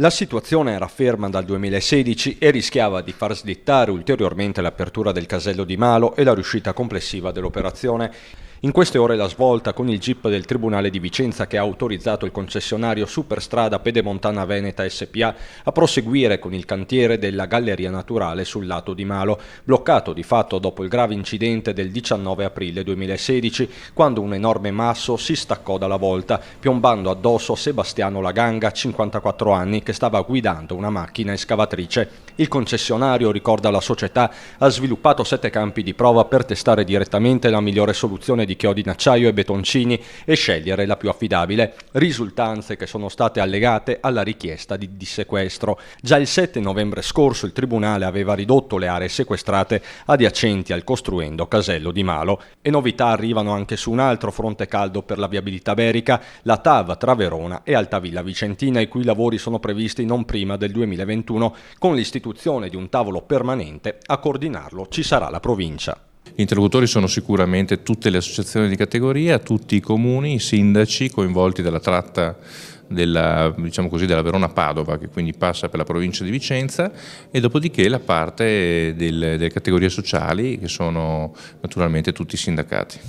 La situazione era ferma dal 2016 e rischiava di far slittare ulteriormente l'apertura del casello di Malo e la riuscita complessiva dell'operazione. In queste ore la svolta con il GIP del Tribunale di Vicenza che ha autorizzato il concessionario Superstrada Pedemontana Veneta SPA a proseguire con il cantiere della Galleria Naturale sul lato di Malo, bloccato di fatto dopo il grave incidente del 19 aprile 2016, quando un enorme masso si staccò dalla volta, piombando addosso a Sebastiano Laganga, 54 anni, che stava guidando una macchina escavatrice. Il concessionario, ricorda la società, ha sviluppato 7 campi di prova per testare direttamente la migliore soluzione di chiodi in acciaio e betoncini e scegliere la più affidabile, risultanze che sono state allegate alla richiesta di dissequestro. Già il 7 novembre scorso il Tribunale aveva ridotto le aree sequestrate adiacenti al costruendo casello di Malo. E novità arrivano anche su un altro fronte caldo per la viabilità berica, la TAV tra Verona e Altavilla Vicentina, i cui lavori sono previsti non prima del 2021, con l'istituzione di un tavolo permanente. A coordinarlo ci sarà la provincia. Gli interlocutori sono sicuramente tutte le associazioni di categoria, tutti i comuni, i sindaci coinvolti dalla tratta della Verona-Padova, che quindi passa per la provincia di Vicenza, e dopodiché la parte delle categorie sociali, che sono naturalmente tutti i sindacati.